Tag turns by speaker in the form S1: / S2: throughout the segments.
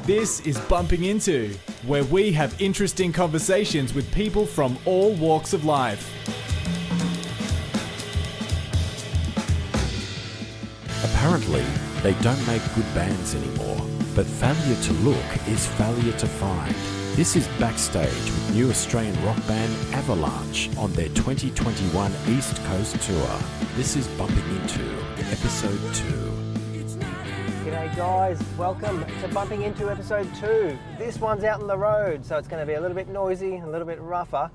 S1: This is Bumping Into, where we have interesting conversations with people from all walks of life.
S2: Apparently, they don't make good bands anymore, but failure to look is failure to find. This is Backstage with new Australian rock band Avalanche on their 2021 East Coast Tour. This is Bumping Into, Episode 2.
S3: G'day guys, welcome to Bumping Into Episode 2. This one's out on the road, so it's going to be a little bit noisy, a little bit rougher.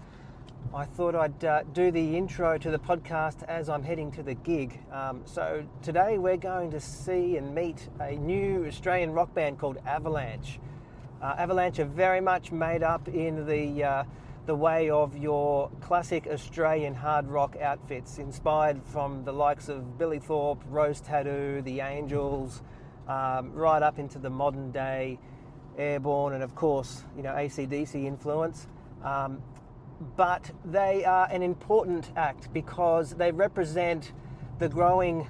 S3: I thought I'd do the intro to the podcast as I'm heading to the gig. So today we're going to see and meet a new Australian rock band called Avalanche. Avalanche are very much made up in the way of your classic Australian hard rock outfits, inspired from the likes of Billy Thorpe, Rose Tattoo, The Angels, right up into the modern day Airbourne and of course, AC/DC influence. But they are an important act because they represent the growing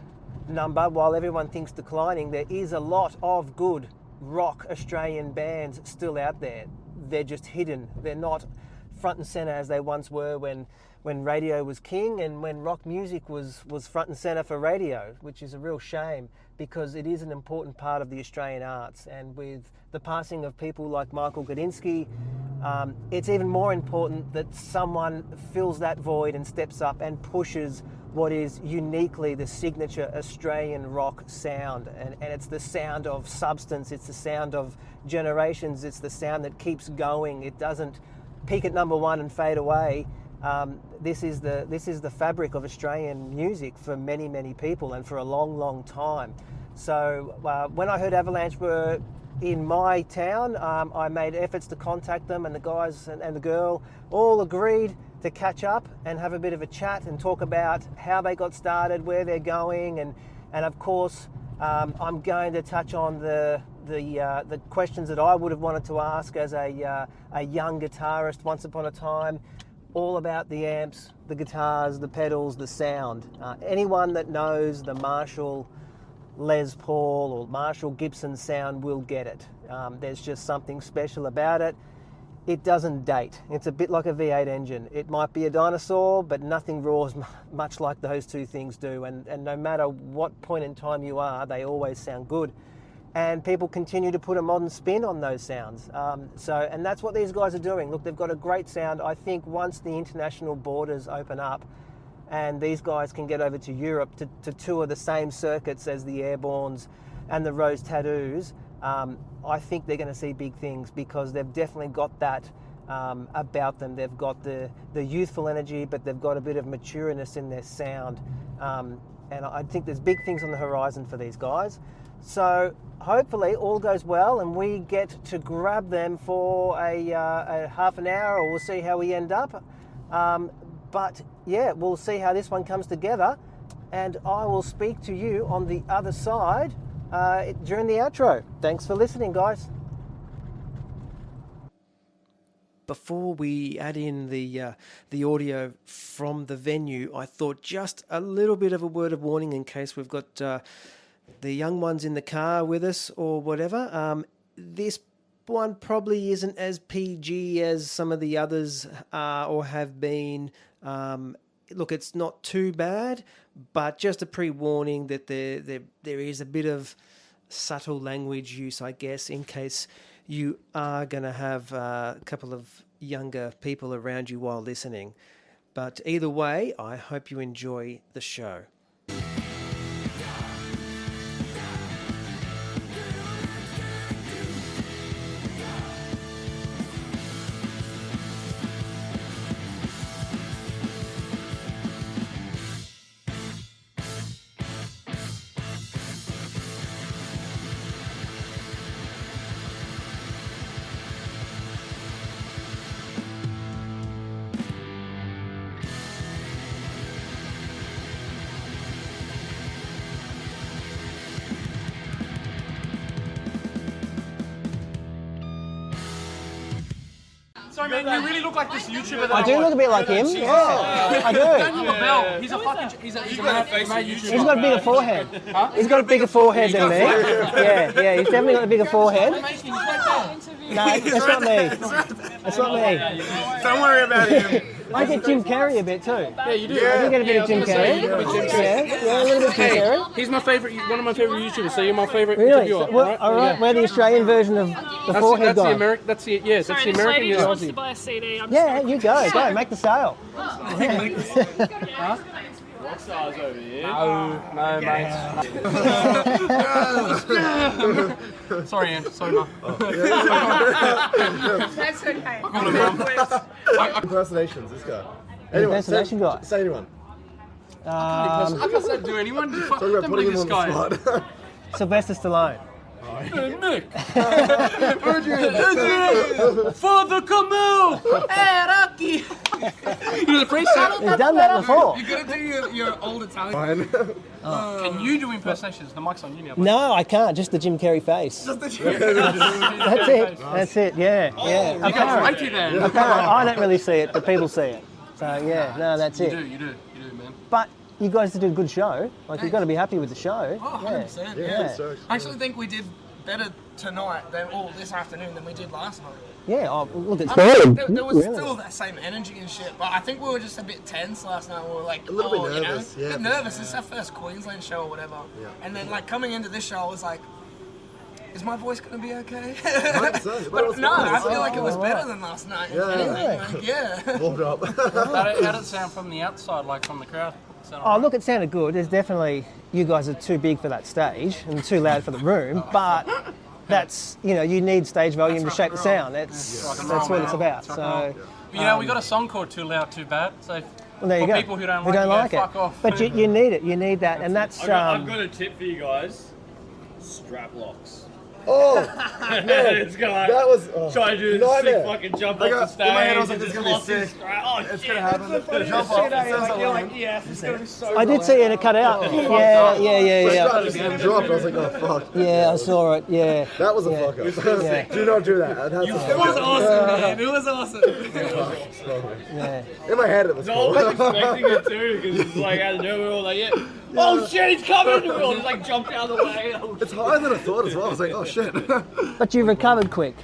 S3: number. While everyone thinks declining, there is a lot of good rock Australian bands still out there. They're just hidden. They're not front and centre as they once were when radio was king and when rock music was front and centre for radio, which is a real shame because it is an important part of the Australian arts. And with the passing of people like Michael Gudinski, it's even more important that someone fills that void and steps up and pushes what is uniquely the signature Australian rock sound. And it's the sound of substance, it's the sound of generations, it's the sound that keeps going. It doesn't peak at number one and fade away. This is the fabric of Australian music for many, many people and for a long, long time. So when I heard Avalanche were in my town, I made efforts to contact them, and the guys and the girl all agreed to catch up and have a bit of a chat and talk about how they got started, where they're going, and of course I'm going to touch on the questions that I would have wanted to ask as a young guitarist once upon a time, all about the amps, the guitars, the pedals, the sound. Anyone that knows the Marshall Les Paul or Marshall Gibson sound will get it. There's just something special about it. It doesn't date. It's a bit like a V8 engine. It might be a dinosaur, but nothing roars much like those two things do. And no matter what point in time you are, they always sound good. And people continue to put a modern spin on those sounds. And that's what these guys are doing. Look, they've got a great sound. I think once the international borders open up and these guys can get over to Europe to tour the same circuits as the Airbournes and the Rose Tattoos, I think they're going to see big things because they've definitely got that about them. They've got the youthful energy, but they've got a bit of matureness in their sound. And I think there's big things on the horizon for these guys. So hopefully all goes well and we get to grab them for a half an hour, or we'll see how we end up. But yeah, we'll see how this one comes together, and I will speak to you on the other side during the outro. Thanks for listening, guys. Before we add in the audio from the venue, I thought just a little bit of a word of warning in case we've got the young ones in the car with us or whatever. This one probably isn't as PG as some of the others are or have been. Look, it's not too bad, but just a pre-warning that there is a bit of subtle language use, I guess, in case you are going to have a couple of younger people around you while listening. But either way, I hope you enjoy the show.
S4: man, you really look like this YouTuber.
S3: I do look a bit like him. Yeah, I do.
S4: Daniel Bell. He's a fucking. He's a mad YouTuber.
S3: He's got a bigger forehead. He's got a bigger forehead than me. Yeah, he's definitely got a bigger forehead. No, that's not me. That's not me.
S5: Don't worry about him.
S3: I get Jim Carrey a bit too.
S4: Yeah, you do.
S3: I do get a bit of Jim Carrey. Yeah, a little bit of Jim Carrey.
S4: He's my favourite, one of my favourite YouTubers, so you're my favourite
S3: Really?
S4: interviewer.
S3: So, all right, we're the Australian version of the forehead
S4: that's
S3: guy.
S4: the American, that's the American,
S6: lady
S4: you're
S6: wants to
S4: Aussie.
S6: buy a CD. I'm
S3: Yeah, you go, make the sale.
S7: Rockstars over here.
S4: No, mate. Sorry, Ian. Sorry, Mum.
S6: That's okay.
S5: Impersonations, this guy. Anyone,
S3: Impersonation guy.
S5: Say anyone.
S4: I can't do anyone.
S5: Talk about
S4: Don't
S5: putting
S4: believe
S5: him
S4: this
S5: on
S4: guy.
S5: the spot.
S3: Sylvester Stallone.
S4: Nick. Father Camille. Hey, Rocky. You know the priest saddle?
S3: He's done that before.
S4: You gotta do your old Italian.
S5: Fine.
S4: Can you do impersonations? The mic's on you now.
S3: No, I can't. Just the Jim Carrey face. That's it. That's it. Yeah.
S4: You got righty then.
S3: Apparently, I don't really see it, but people see it. So yeah, no, that's it.
S4: You do, man.
S3: But you guys did a good show. Like you've got to be happy with the show.
S8: Oh,
S3: Yeah.
S8: 100%.
S3: Yeah.
S8: I actually think we did better tonight than this afternoon than we did last night.
S3: Yeah. Oh, look, it's
S8: There was
S3: Really?
S8: still that same energy and shit, but I think we were just a bit tense last night. We were like
S5: A little bit nervous,
S8: you know,
S5: yeah.
S8: a bit nervous. It's our first Queensland show or whatever.
S5: Yeah.
S8: And then like coming into this show, I was like, is my voice gonna be okay?
S5: 100%, but it was
S8: no,
S5: fine.
S8: I feel like it was better than last night. if
S5: Yeah.
S8: anything. Like, yeah.
S5: Warmed up.
S4: How did it sound from the outside, like from the crowd?
S3: Oh, look, it sounded good. There's definitely, you guys are too big for that stage and too loud for the room, but that's, you know, you need stage volume to shape the sound. That's what it's about. So,
S4: You know, we got a song called Too Loud, Too Bad. So
S3: well, there you
S4: for
S3: go.
S4: people who don't
S3: We
S4: like,
S3: don't like it.
S4: fuck off.
S3: But you need it. You need that. And that's,
S7: I've got a tip for you guys. Strap locks.
S5: Oh,
S7: It's gonna
S5: that was
S7: try to do this
S5: nightmare.
S7: sick fucking jump
S5: I
S7: off
S5: got-
S7: the stage.
S5: in my head I was like,
S7: and
S5: this is
S7: just
S5: gonna be
S7: lost his
S5: sick.
S7: strap. Oh,
S5: It's
S7: shit.
S5: gonna happen. Jump off. It sounds like
S7: You're like, it's gonna be so
S3: I did see it and it cut out. Yeah.
S5: Strap just dropped. I was like, oh fuck.
S3: Yeah, I saw it. Yeah.
S5: That was a fuck up.
S3: Yeah.
S5: Do not do that. That's
S8: It was awesome, man. It was awesome.
S3: Yeah.
S5: In my head it was
S7: I
S5: cool.
S7: was expecting it too, because it's like out of nowhere, we were all like, yeah. Oh shit, he's coming! We all just like jumped out of the way.
S5: It's higher than I thought as well. I was like, oh shit.
S3: But you recovered quick.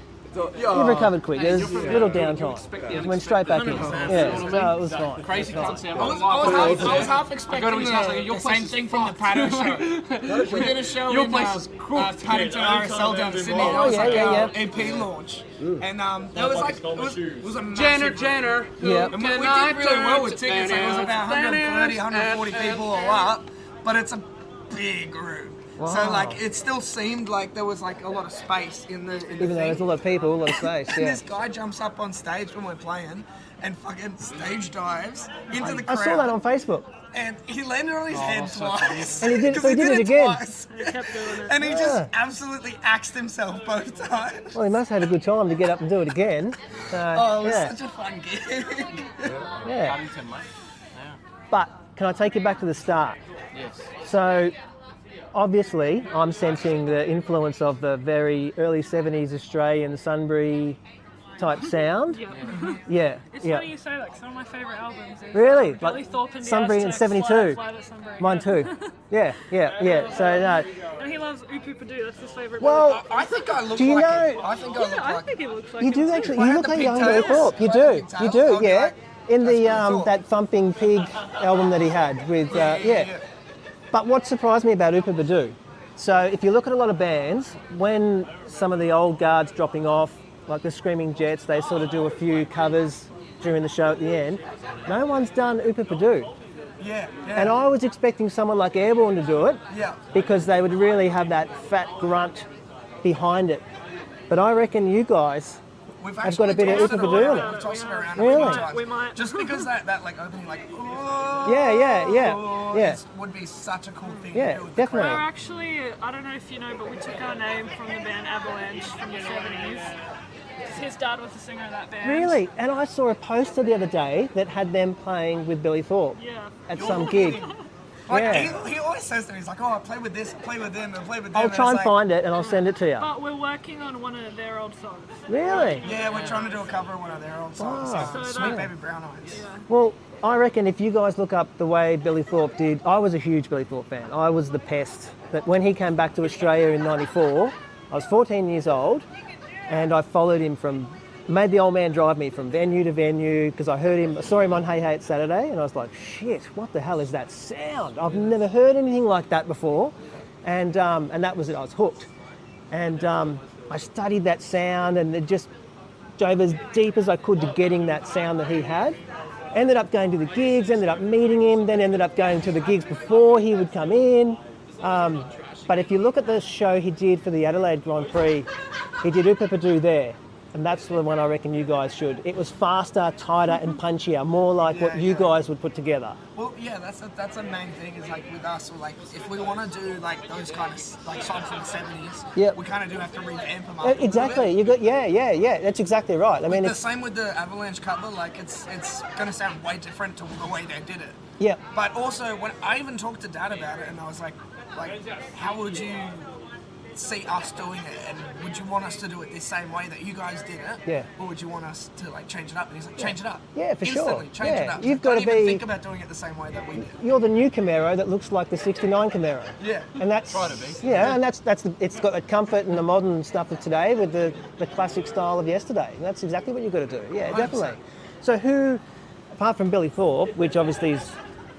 S5: Yeah.
S3: You recovered quick. There's little downtime. You went straight back in. Yeah. No, it was fine.
S4: Crazy concept.
S8: I was half expecting the same thing from the Paddle show. We did a show
S4: Your
S8: in
S4: place was cooked.
S8: Paddington RSL down in Sydney. That
S3: Oh,
S8: was
S3: yeah,
S8: like
S3: yeah,
S8: our
S3: yeah.
S8: EP launch. And that was like, it was a massive
S4: Jenner.
S3: Yeah.
S8: And we did really well with tickets. Like, it was about 130, 140 people all up. But it's a big room. So like it still seemed like there was like a lot of space in the
S3: Even though
S8: thing.
S3: there's a lot of people, a lot of space.
S8: And
S3: Yeah.
S8: this guy jumps up on stage when we're playing and fucking stage dives into the
S3: I
S8: crowd.
S3: saw that on Facebook.
S8: And he landed on his head twice.
S3: And he did-
S8: 'Cause
S3: so he did it again.
S8: twice.
S6: He kept doing it.
S8: And he just absolutely axed himself both times.
S3: Well, he must have had a good time to get up and do it again. So,
S8: Oh, it was
S3: yeah.
S8: such a fun gig.
S3: Yeah.
S4: Paddington, mate.
S3: But can I take you back to the start?
S4: Yes.
S3: So, obviously, I'm sensing the influence of the very early 70s Australian Sunbury type sound. Yeah,
S6: It's
S3: yeah.
S6: funny you say that, 'cause one of my favourite albums is
S3: Really?
S6: Billy
S3: Like
S6: Thorpe and the
S3: Sunbury in
S6: Aztecs,
S3: 72.
S6: Flight at Sunbury.
S3: Mine too. Yeah. So, no.
S6: And he loves Oopu Padu, that's his favourite.
S3: Well,
S8: I think I look
S3: Do you
S8: like
S3: know-
S8: it. I think I look
S6: I
S8: like
S6: think he looks like
S3: you
S6: him
S3: do
S6: too.
S3: actually,
S8: I
S3: you
S8: had
S3: look
S8: the
S3: like
S8: pig
S3: young Billy
S8: tails,
S3: Thorpe. You
S8: if I had the
S3: do.
S8: pig
S3: You
S8: tails,
S3: do,
S8: I'd be
S3: yeah.
S8: like,
S3: In the,
S8: that's Billy Thorpe.
S3: that Thumping Pig album that he had with, yeah. But what surprised me about Oopa Badu, so if you look at a lot of bands, when some of the old guards dropping off, like the Screaming Jets, they sort of do a few covers during the show at the end. No one's done Oopa Badu.
S8: Yeah.
S3: And I was expecting someone like Airbourne to do it
S8: Yeah.
S3: because they would really have that fat grunt behind it. But I reckon you guys
S8: We've
S3: I've got a bit of
S8: tossed
S3: Oopa
S8: it
S3: Badu
S8: around.
S3: in it.
S8: We've tossed it around
S3: Really?
S8: a few times.
S6: We might.
S8: Just because that like opening like
S3: Yeah.
S8: would be such a cool thing
S3: Yeah,
S8: to do with the
S3: definitely.
S6: We're
S8: crowd.
S6: actually, I don't know if you know, but we took our name from the band Avalanche from the 70s. His dad was the singer of that band.
S3: Really? And I saw a poster the other day that had them playing with Billy Thorpe
S6: Yeah.
S3: at some gig.
S8: Like,
S3: Yeah.
S8: he always says to me, he's like, oh, I play with this, I play with them, I play with them.
S3: I'll
S8: And
S3: try
S8: it's
S3: and
S8: like,
S3: find it and I'll send it to you.
S6: But we're working on one of their old songs.
S3: Really?
S8: Yeah, we're trying to do a cover of one of their old songs.
S3: Oh.
S6: So
S8: Sweet
S6: that-
S8: Baby Brown Eyes.
S3: Well, I reckon if you guys look up the way Billy Thorpe did, I was a huge Billy Thorpe fan. I was the pest. But when he came back to Australia in '94, I was 14 years old, and I followed him made the old man drive me from venue to venue because I saw him on Hey Hey It's Saturday, and I was like, shit, what the hell is that sound? I've never heard anything like that before, and that was it. I was hooked, and I studied that sound, and it just dove as deep as I could to getting that sound that he had. Ended up going to the gigs, ended up meeting him, then ended up going to the gigs before he would come in. But if you look at the show he did for the Adelaide Grand Prix, he did Oopappadoo there. And that's the one I reckon you guys should. It was faster, tighter and punchier, more like what you guys would put together.
S8: Well, yeah, that's a main thing. Is like with us, like if we want to do like those kind of like songs from the '70s,
S3: Yep.
S8: we kind of do have to revamp them up.
S3: Exactly. You got yeah. That's exactly right. I mean,
S8: The
S3: it's
S8: same with the Avalanche cover. Like it's gonna sound way different to the way they did it.
S3: yeah.
S8: But also, when I even talked to Dad about it, and I was like, how would you see us doing it, and would you want us to do it the same way that you guys did it?
S3: Yeah.
S8: Or would you want us to like change it up? And he's like, change it up.
S3: Yeah, for sure.
S8: Instantly, change it
S3: Yeah.
S8: up.
S3: You've
S8: Don't
S3: gotta
S8: even
S3: be-
S8: think about doing it the same way that we did.
S3: You're the new Camaro that looks like the '69 Camaro.
S8: Yeah.
S3: And that's and it's got the comfort and the modern stuff of today with the classic style of yesterday. And that's exactly what you've got to do. Yeah,
S8: 100%.
S3: definitely. So who, apart from Billy Thorpe, which obviously is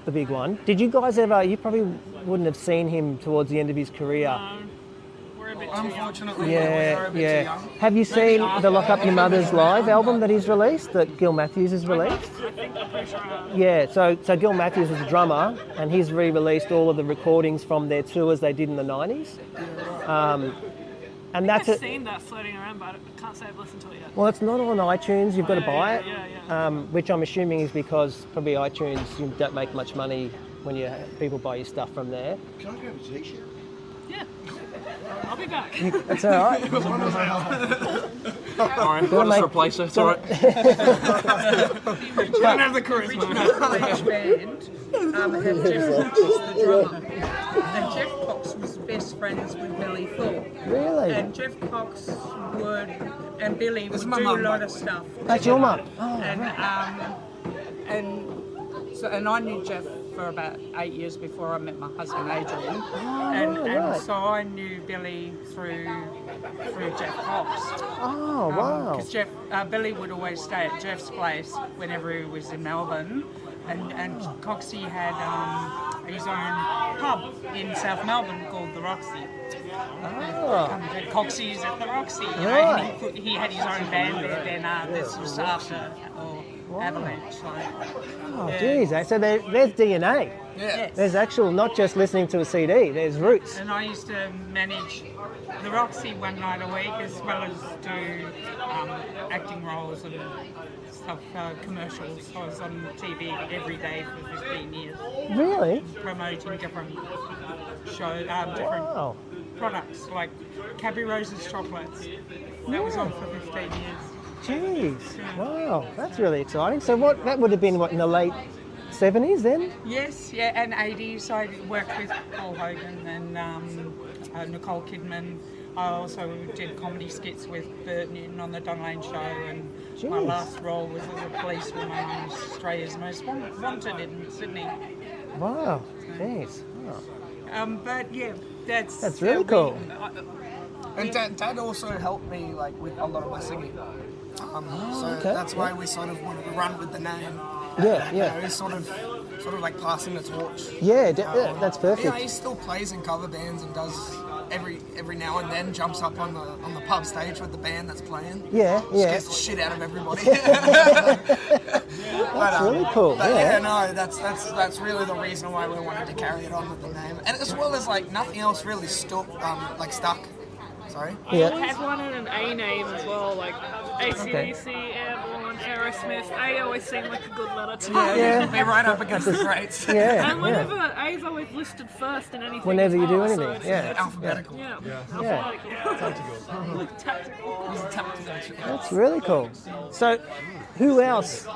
S3: the big one, did you guys ever? You probably wouldn't have seen him towards the end of his career.
S6: We're a bit too young.
S8: Unfortunately, we are a bit too
S3: Yeah.
S8: young.
S3: Have you seen the Lock Up Your Mother's live album that he's released, that Gil Matthews has released?
S6: I think I'm pretty sure I have.
S3: Yeah, so Gil Matthews was a drummer, and he's re-released all of the recordings from their tours they did in the '90s. And that's
S6: I've
S3: it.
S6: seen that floating around, but I can't say I've listened to it yet.
S3: Well, it's not on iTunes. You've got to
S6: Yeah,
S3: buy it,
S6: yeah.
S3: which I'm assuming is because probably iTunes you don't make much money when people buy your stuff from there.
S5: Can I grab a t-shirt?
S6: Yeah. I'll be back.
S3: That's all right.
S4: Alright, I'll just replace it. It's alright.
S8: You don't have the charisma.
S9: Avalanche band had Jeff Cox as the drummer. And Jeff Cox was best friends with Billy Thorpe.
S3: Really?
S9: And Jeff Cox and Billy would
S8: is
S9: do
S8: my
S9: a
S8: mum, by
S9: lot
S8: the
S9: of
S8: way.
S9: stuff.
S3: That's your
S9: together.
S3: mum. Oh,
S9: And I knew Jeff for about 8 years before I met my husband Adrian.
S3: right.
S9: And so I knew Billy through Jeff Cox.
S3: Oh, wow.
S9: Because Billy would always stay at Jeff's place whenever he was in Melbourne, and Coxie had his own pub in South Melbourne called the Roxy. Coxie's at the Roxy, you know,
S3: Right.
S9: and he had his own band there. Then this was after Avalanche.
S3: Oh, geez. So there's DNA.
S8: Yeah.
S3: There's actual, not just listening to a CD, there's roots.
S9: And I used to manage the Roxy one night a week, as well as do acting roles and stuff, commercials. I was on TV every day for 15 years,
S3: Really?
S9: promoting different shows,
S3: Wow.
S9: different products like Cabby Rose's chocolates. That was on for 15 years.
S3: Jeez. Wow. That's really exciting. So that would have been, in the late 70s then?
S9: Yes, yeah, and 80s. I worked with Paul Hogan and Nicole Kidman. I also did comedy skits with Bert Newton on the Don Lane Show, and my
S3: Jeez.
S9: last role was as a policewoman on Australia's Most Wanted in Sydney.
S3: Wow. Jeez. Wow.
S9: But yeah, that's
S3: really cool.
S8: And Dad also helped me like with a lot of my singing. So
S3: okay.
S8: that's why we sort of wanted to run with the name.
S3: Yeah,
S8: You
S3: yeah.
S8: know, it's sort of like passing the torch.
S3: Yeah, that's perfect.
S8: Yeah, he still plays in cover bands and does every now and then jumps up on the pub stage with the band that's playing.
S3: Yeah, yeah.
S8: Scares the shit out of everybody.
S3: That's really cool.
S8: But
S3: Yeah.
S8: no, that's really the reason why we wanted to carry it on with the name, and as well as like nothing else really stuck. Sorry.
S3: Yeah.
S6: I always wanted an A name as well, like AC/DC, Airbourne, Aerosmith. A always seemed like a good letter to me.
S3: Yeah.
S8: Be right up against the greats.
S3: Yeah.
S6: And
S3: Yeah.
S6: whenever A's always listed first in anything.
S3: Whenever
S6: as
S3: you do
S6: well, so
S3: anything.
S6: it's-
S3: Yeah.
S8: Alphabetical.
S6: Yeah.
S3: Yeah.
S6: Tactical.
S3: That's really cool. So, who else,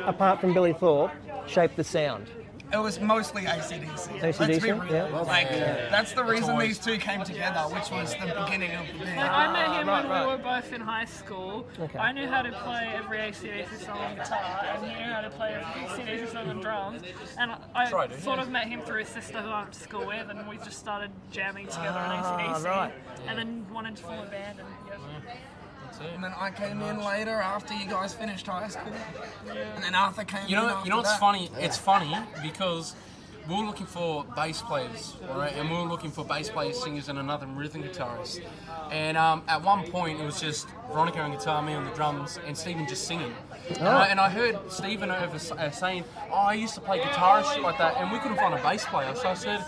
S3: apart from Billy Thorpe, shaped the sound?
S8: It was mostly AC/DC. Let's be
S3: AC/DC,
S8: real.
S3: yeah.
S8: Like, that's the reason these two came together, which was the beginning of the band.
S6: Like, I met him when we were both in high school.
S3: Okay.
S6: I knew how to play every AC/DC song on guitar, and he knew how to play every AC/DC song on drums. And I sort of met him through his sister who I went to school with, and we just started jamming together on AC/DC.
S3: Right.
S6: And then wanted to form a band. And
S8: And then I came in later after you guys finished high school. And then Arthur came in.
S4: You know what's
S8: that.
S4: funny? It's funny because we were looking for bass players, right? And we were looking for bass players, singers, and another rhythm guitarist. And at one point, it was just Veronica on guitar, me on the drums, and Stephen just singing. And I heard Stephen over saying, "Oh, I used to play guitar and shit like that," and we couldn't find a bass player. So I said,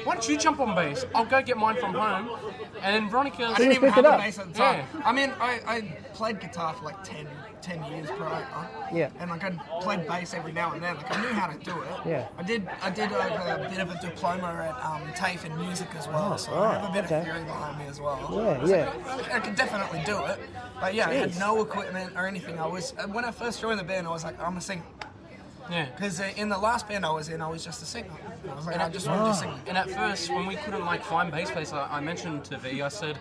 S4: "Why don't you jump on bass? I'll go get mine from home." And then Veronica,
S8: I didn't even have a bass at the time.
S4: Yeah.
S8: I mean, I played guitar for like 10 years prior.
S3: Yeah.
S8: And like I played bass every now and then. Like I knew how to do it.
S3: Yeah.
S8: I did a bit of a diploma at TAFE in music as well. So I have a bit of theory behind me as well.
S3: Yeah.
S8: I could definitely do it. But yeah, I had no equipment or anything. When I first joined the band, I was like, I'm a singer.
S4: Yeah.
S8: Because in the last band I was in, I was just a singer. I was like, I just wanted to sing.
S4: And at first, when we couldn't find bass players, I mentioned to V, I said,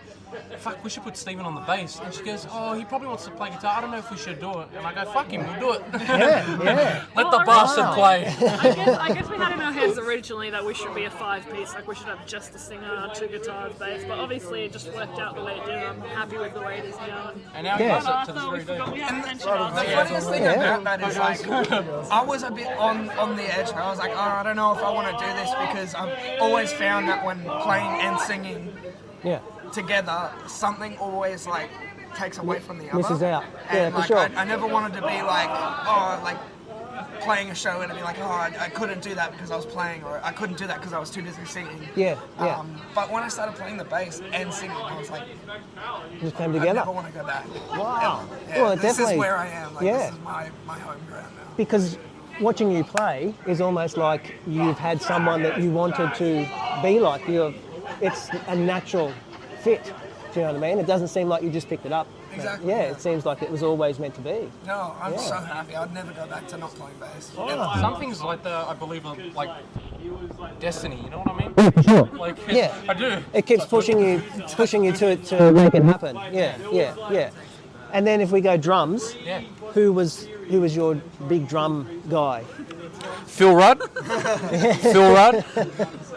S4: "Fuck, we should put Stephen on the bass." And she goes, "Oh, he probably wants to play guitar. I don't know if we should do it." And I go, "Fuck him, we'll do it."
S3: Yeah.
S4: Let the bastard play.
S6: I guess we had in our heads originally that we should be a 5-piece, like we should have just a singer, 2 guitars, bass. But obviously it just worked out the way it did. I'm happy with the way it is now.
S4: And now
S3: Yeah.
S4: he does it to this
S6: Arthur, we
S4: very day.
S6: forgot we had attention
S8: The
S6: Arthur.
S8: funniest thing about that is like, I was a bit on the edge. I was like, oh, I don't know if I want to do this because I've always found that when playing and singing
S3: Yeah.
S8: together, something always like takes away from the other.
S3: Misses out. Yeah,
S8: And
S3: for
S8: like,
S3: sure.
S8: I never wanted to be like, oh, like playing a show and be like, oh, I couldn't do that because I was playing, or I couldn't do that because I was too busy singing.
S3: Yeah.
S8: But when I started playing the bass and singing, I was like,
S3: Just came
S8: I
S3: together.
S8: never want to go back.
S3: Wow.
S8: Yeah,
S3: Well, it
S8: this
S3: definitely.
S8: is where I am. Like,
S3: Yeah.
S8: This is my home ground now.
S3: Because watching you play is almost like you've had someone that you wanted to be like. It's a natural fit. Do you know what I mean? It doesn't seem like you just picked it up.
S8: Exactly,
S3: Yeah,
S8: yeah.
S3: it seems like it was always meant to be.
S8: No, I'm so happy. I'd never go back to not playing bass.
S4: Some things like I believe are like destiny. You know what I mean?
S3: For sure.
S4: Like,
S3: Yeah.
S4: I do.
S3: It keeps pushing you to make it happen. Yeah. And then if we go drums,
S4: Yeah.
S3: who was your big drum guy?
S4: Phil Rudd, Phil Rudd,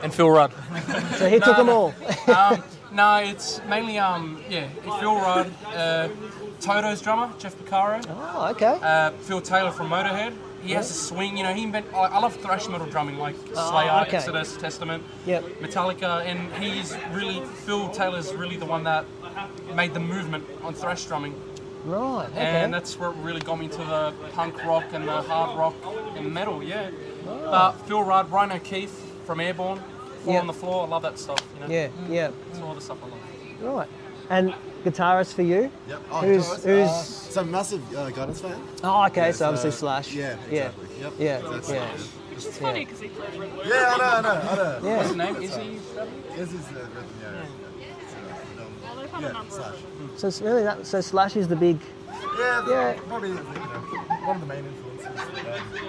S4: and Phil Rudd.
S3: So he took them all.
S4: No, it's mainly Phil Rudd, Toto's drummer, Jeff Picaro,
S3: Oh, okay.
S4: Phil Taylor from Motorhead. He has a swing, you know. I love thrash metal drumming, like Slayer,
S3: okay.
S4: Exodus, Testament,
S3: Yep.
S4: Metallica, and Phil Taylor's really the one that made the movement on thrash drumming.
S3: Right. Okay.
S4: And that's where it really got me to the punk rock and the hard rock and metal, yeah. Phil Rudd, Ryan O'Keefe from Airbourne, Fall
S3: Yep.
S4: on the Floor, I love that stuff, you know.
S3: Yeah.
S4: It's all the stuff I love.
S3: Right. And guitarist for you?
S5: Yep.
S3: Who's?
S5: So massive Guidance fan.
S3: Oh, okay.
S5: Yeah,
S3: so obviously Slash.
S5: Yeah, exactly. Yep.
S3: Yeah.
S5: That's
S3: Yeah.
S5: it.
S6: It's funny because he plays rhythm.
S5: Yeah, I know.
S3: Yeah.
S4: What's his name? Is he?
S5: This is the rhythm,
S6: Well, they've had a number
S5: Slash.
S6: of
S3: So it's really that. So Slash is the big.
S5: Yeah, probably one of the main influences.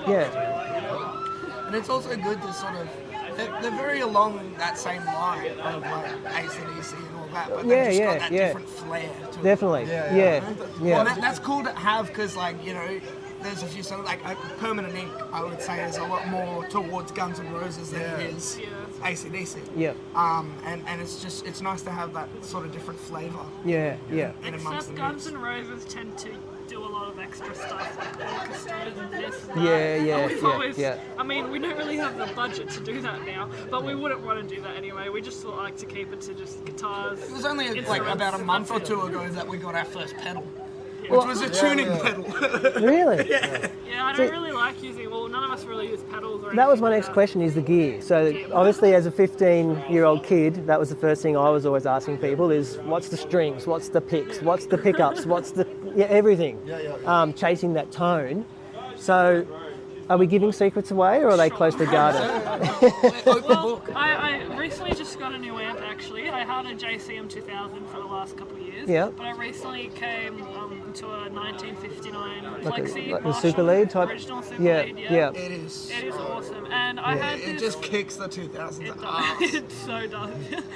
S3: Yeah.
S8: And it's also good to sort of, they're very along that same line of like AC/DC and all that, but they've just got that different flair to it.
S3: Definitely. Yeah.
S8: Well, that's cool to have because, like, you know, there's a few songs, like Permanent Ink, I would say, is a lot more towards Guns N' Roses than it is AC/DC.
S3: Yep.
S8: And it's nice to have that sort of different flavour.
S3: Yeah.
S8: In amongst the
S6: Except Guns
S8: mix.
S6: N' Roses tend to do a lot of extra stuff, like orchestras and this and that.
S3: Yeah,
S6: And we've always,
S3: yeah.
S6: I mean, we don't really have the budget to do that now, but we wouldn't want to do that anyway. We just like to keep it to just guitars.
S8: It was only like
S6: instruments,
S8: about a
S6: and
S8: month or
S6: that's it.
S8: two ago that we got our first pedal, which was a tuning pedal.
S3: Really?
S6: Yeah, I don't really like using. Well, none of us really use pedals or anything.
S3: That was my
S6: like
S3: next
S6: that.
S3: question, is the gear. So obviously as a 15-year-old kid, that was the first thing I was always asking people is, what's the strings, what's the picks, what's the pickups, what's the, everything. Chasing that tone. So are we giving secrets away or are they closely guarded?
S6: Well, I recently just got a new amp actually. I had a JCM 2000 for the last couple of years.
S3: Yeah.
S6: But I recently came to a 1959
S3: Like
S6: Flexi
S3: the
S6: Marshall,
S3: Super Lead type.
S6: original Super
S3: Yeah,
S6: Lead,
S3: yeah.
S8: It is.
S6: It is awesome, and I had
S8: It
S6: this.
S8: just kicks the 2000s
S6: It
S8: ass.
S6: does. It so does.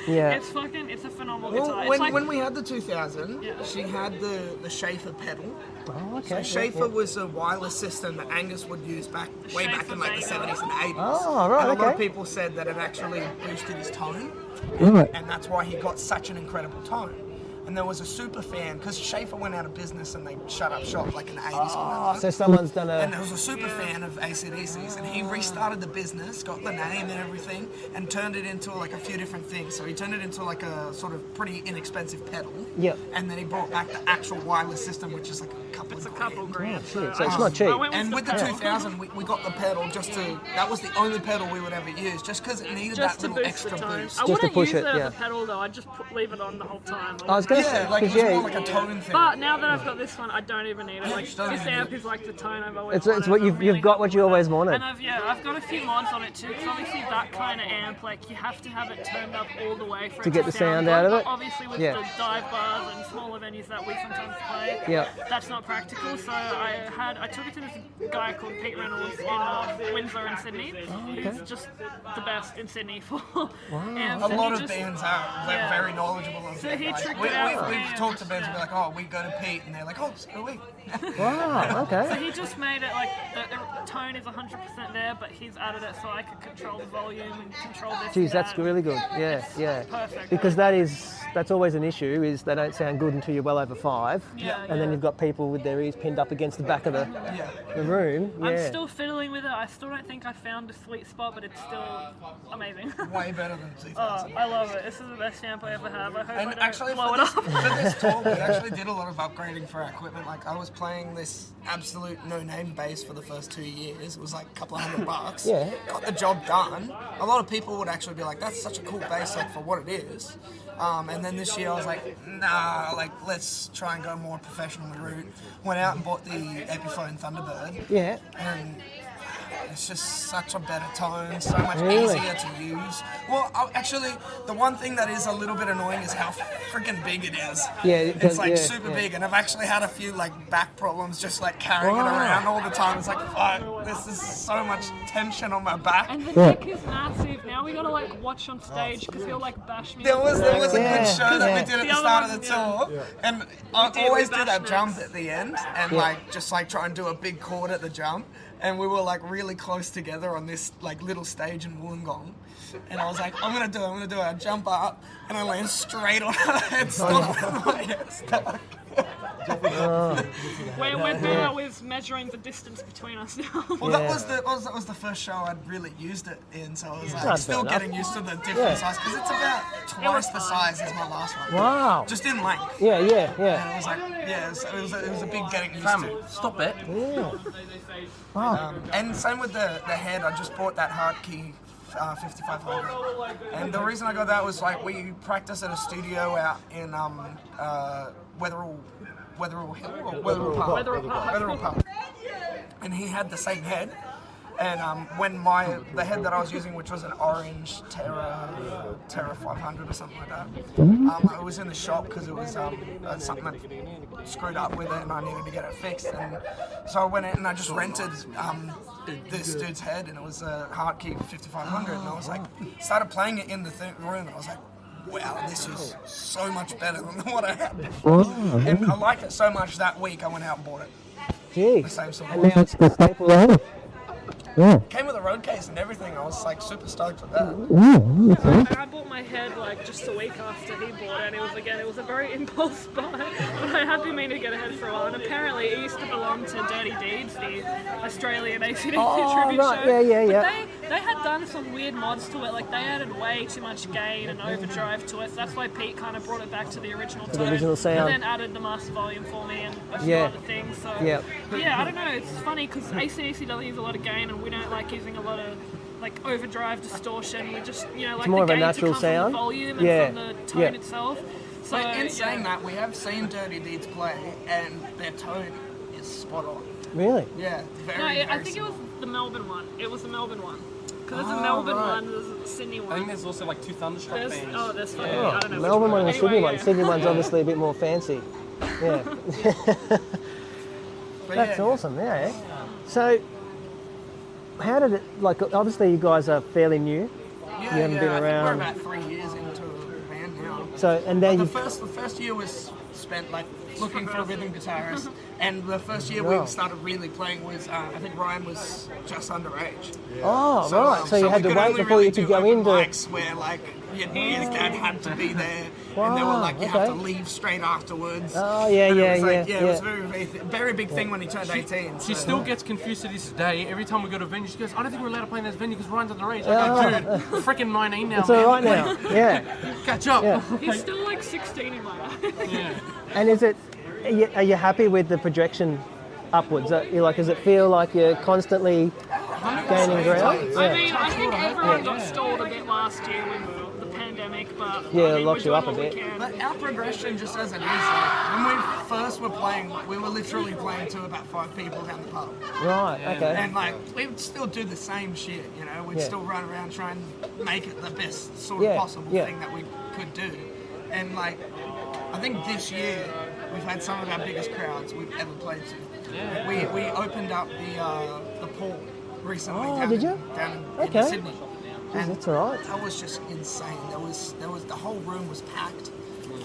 S3: Yeah.
S6: It's a phenomenal guitar.
S8: Well,
S6: It's like,
S8: when we had the 2000,
S6: Yeah.
S8: she had the Schaefer pedal.
S3: Oh, okay.
S8: So
S3: yeah,
S8: Schaefer
S3: yeah.
S8: was a wireless system that Angus would use way back
S6: Schaefer
S8: in like the
S6: Vega.
S8: 70s and 80s.
S3: Oh, right,
S8: And a lot of
S3: okay.
S8: people said that it actually boosted his tone,
S3: Right.
S8: and that's why he got such an incredible tone. And there was a super fan, because Schaefer went out of business and they shut up shop like in the 80s or whatever.
S3: So someone's done
S8: And
S3: a.
S8: there was a super fan of AC/DC's, and he restarted the business, got the name and everything, and turned it into like a few different things. So he turned it into like a sort of pretty inexpensive pedal.
S3: Yep.
S8: And then he brought back the actual wireless system, which is like a couple
S6: it's a
S8: of
S6: couple grand.
S3: shit, so it's not cheap.
S6: I went
S8: And with the
S6: pedal.
S8: 2000, we got the pedal just to, that was the only pedal we would ever use, just because it needed
S6: Just
S8: that
S6: to
S8: little
S6: boost the
S8: extra
S6: tone.
S8: boost.
S6: I
S3: Just to
S6: wouldn't
S3: push
S6: use
S3: it,
S6: it
S3: yeah.
S6: as a pedal though. I'd just leave it on the whole time.
S3: I was going to
S8: Yeah,
S3: say,
S8: like it
S3: because
S8: was
S3: yeah,
S8: more like a tone thing.
S6: But now that I've got this one, I don't even need it. Like
S8: don't
S6: this
S8: even
S6: amp
S8: need
S6: is like the tone I've always
S3: it's
S6: wanted.
S3: what
S6: I'm
S3: you've
S6: really
S3: got
S6: happy
S3: what you
S6: with it.
S3: always wanted.
S6: And I've got a few mods on it too. Because obviously that kind of amp, like you have to have it turned up all the way for
S3: To
S6: it
S3: get
S6: to
S3: the sound
S6: good.
S3: out of
S6: But
S3: it?
S6: obviously with
S3: Yeah.
S6: the dive bars and smaller venues that we sometimes play,
S3: Yeah.
S6: that's not practical. So I took it to this guy called Pete Reynolds in Windsor in Sydney, who's just the best in Sydney for amps.
S8: A
S6: And
S8: lot
S6: he
S8: of
S6: just-
S8: bands are
S6: Yeah.
S8: very knowledgeable of
S6: So
S8: it.
S6: he
S8: Like,
S6: tricked it out for me
S8: we've
S6: and
S8: talked to
S6: just-
S8: bands and be
S6: yeah.
S8: like, oh, we go to Pete, and they're like, oh, so do we.
S3: Wow,
S6: So
S3: okay.
S6: he just made it like the tone is 100% there, but he's added it so I could control the volume and control this.
S3: Geez,
S6: and
S3: that's
S6: that.
S3: really good. Yeah,
S6: It's
S3: yeah.
S6: perfect.
S3: Because that's always an issue, is they don't sound good until you're well over 5.
S6: Yeah,
S3: And then you've got people with their ears pinned up against the back of the room. Yeah.
S6: I'm still fiddling with it. I still don't think I found a sweet spot, but it's still amazing.
S8: Way better than
S6: Oh,
S8: 2000.
S6: I love it. This is the best amp I ever have. I hope I
S8: And
S6: don't
S8: actually,
S6: blow
S8: for
S6: it
S8: this,
S6: up.
S8: for this tour, we actually did a lot of upgrading for our equipment. Like, I was playing this absolute no-name bass for the first 2 years. It was like a couple of $100.
S3: Yeah.
S8: Got the job done. A lot of people would actually be like, that's such a cool bass, like, for what it is. And then this year I was like, nah, like, let's try and go more professional route. Went out and bought the Epiphone Thunderbird.
S3: Yeah.
S8: And it's just such a better tone, so much
S3: Really?
S8: easier to use. Well, actually, the one thing that is a little bit annoying is how freaking big it is.
S3: Yeah, it
S8: It's
S3: does-
S8: like
S3: yeah,
S8: super
S3: yeah.
S8: big, and I've actually had a few like back problems just like carrying it
S3: Wow.
S8: around all the time. It's like, fuck, this is so much tension on my back.
S6: And the neck is massive. Now we gotta like watch on stage because he'll like bash me.
S8: There was a
S3: Yeah,
S8: good show that
S3: yeah.
S8: we did at
S6: The
S8: the
S6: other
S8: start of
S6: one,
S8: the
S6: yeah.
S8: tour, and I
S6: did,
S8: always
S6: we
S8: do that
S6: bashed
S8: jump
S6: necks.
S8: at the end, and
S3: Yeah.
S8: like just like try and do a big chord at the jump, and we were like really close together on this like little stage in Wollongong, and I was like, I'm gonna do it. I jump up and I land straight on her headstock with my head stuck.
S6: We're better with measuring the distance between us now.
S8: Well, that was the first show I'd really used it in, so I was like
S3: That's
S8: still
S3: fair
S8: getting
S3: enough.
S8: used to the different
S3: Yeah.
S8: size because it's about twice the size as my last one.
S3: Wow.
S8: Just in length.
S3: Yeah, yeah,
S8: And
S3: yeah.
S8: it was like, yeah, it was a big getting used
S4: Fam,
S8: to.
S4: stop it.
S3: Yeah. Wow.
S8: And same with the head, I just bought that hard key 5500. And the reason I got that was like we practiced at a studio out in Wetherill Hill or Wetherill Park. Wetherill Park. And he had the same head. And when the head that I was using, which was an orange Terra 500 or something like that, it was in the shop because it was something that screwed up with it and I needed to get it fixed. And so I went in and I just rented this dude's head, and it was a Hartkey 5500. And I was like, started playing it in the room, and I was like, wow, this is so much better than what I had before. And I liked it so much that week I went out and bought it.
S3: Gee.
S8: The same sort of
S3: And now it's the staple of Yeah.
S8: Came with a road case and everything. I was like super stoked with that.
S6: I bought my head like just a week after he bought it, and it was a very impulse buy. But I had been meaning to get a head for a while, and apparently it used to belong to Dirty Deeds, the Australian AC/DC tribute
S3: right,
S6: show.
S3: yeah.
S6: But they had done some weird mods to it, like they added way too much gain and overdrive to it. So that's why Pete kind of brought it back to the original tone,
S3: original sound.
S6: and then added the master volume for me and a few
S3: Yeah.
S6: other things. So
S3: Yeah.
S6: but yeah, I don't know. It's funny because AC/DC doesn't use a lot of gain, and we don't like using a lot of like overdrive distortion. We just like
S3: more
S6: the
S3: of a
S6: gain
S3: natural
S6: to come
S3: sound.
S6: from the volume
S3: Yeah.
S6: and from the tone
S3: Yeah.
S6: itself. So
S8: But in saying
S6: yeah.
S8: that, we have seen Dirty Deeds play, and their tone is spot on.
S3: Really?
S8: Yeah, very,
S6: No, I
S8: very
S6: think it was
S8: similar.
S6: the Melbourne one. It was the Melbourne one. Because there's a
S8: Oh,
S6: Melbourne
S8: right.
S6: one, there's a Sydney
S4: I think
S6: one.
S4: there's also like two Thunderstruck
S6: There's
S4: bands.
S6: fucking,
S3: Oh,
S6: I don't know.
S3: Melbourne one and the
S6: Anyway,
S3: Sydney one.
S6: yeah.
S3: Sydney one's obviously a bit more fancy. Yeah.
S8: But
S3: That's
S8: yeah,
S3: awesome, yeah. So, how did it, like, obviously you guys are fairly new.
S8: Yeah,
S3: You haven't been
S8: I think
S3: around.
S8: we're about 3 years into the band now.
S3: So, and then
S8: The
S3: you,
S8: first year was spent like looking for a rhythm guitarist, and the first year
S3: Wow.
S8: we started really playing was I think Ryan was just underage.
S3: oh, right, so you had
S8: we
S3: to
S8: could
S3: wait
S8: only
S3: before
S8: really
S3: you could
S8: do
S3: go
S8: open
S3: into...
S8: mics where like your dad had to be there, and they were
S3: Wow,
S8: like you have to
S3: okay.
S8: leave straight afterwards.
S3: Oh, yeah,
S8: And it
S3: yeah,
S8: was like,
S3: yeah,
S8: It was
S3: yeah.
S8: a very big thing when he turned 18.
S4: She
S8: so-
S4: still gets confused to this day. Every time we go to a venue, she goes, I don't think we're allowed to play in this venue because Ryan's underage. I go, dude, we're freaking 19 now,
S3: It's
S4: man.
S3: all right now, yeah.
S4: Catch up.
S3: Yeah.
S6: He's still like 16 in my eyes.
S4: Yeah.
S3: And is it, are you happy with the projection upwards? Does it feel like you're constantly gaining ground?
S6: I mean, I think everyone got stalled a bit last year with the pandemic, but
S3: Yeah,
S6: I
S3: it
S6: mean,
S3: locks
S6: we're
S3: you up
S6: doing
S3: a
S6: what we
S3: bit.
S6: can.
S8: But our progression, just as it is, like when we first were playing, we were literally playing to about 5 people down the pub.
S3: Right, okay.
S8: And like we would still do the same shit, you know. We'd
S3: Yeah.
S8: still run around trying to make it the best sort
S3: Yeah,
S8: of possible
S3: yeah.
S8: thing that we could do. And like, I think this year we've had some of our biggest crowds we've ever played to.
S4: Yeah.
S8: We opened up the pool recently.
S3: Oh,
S8: down
S3: did
S8: in,
S3: you?
S8: Down in
S3: Okay.
S8: Sydney.
S3: Jeez, that's all right.
S8: That was just insane. There was the whole room was packed,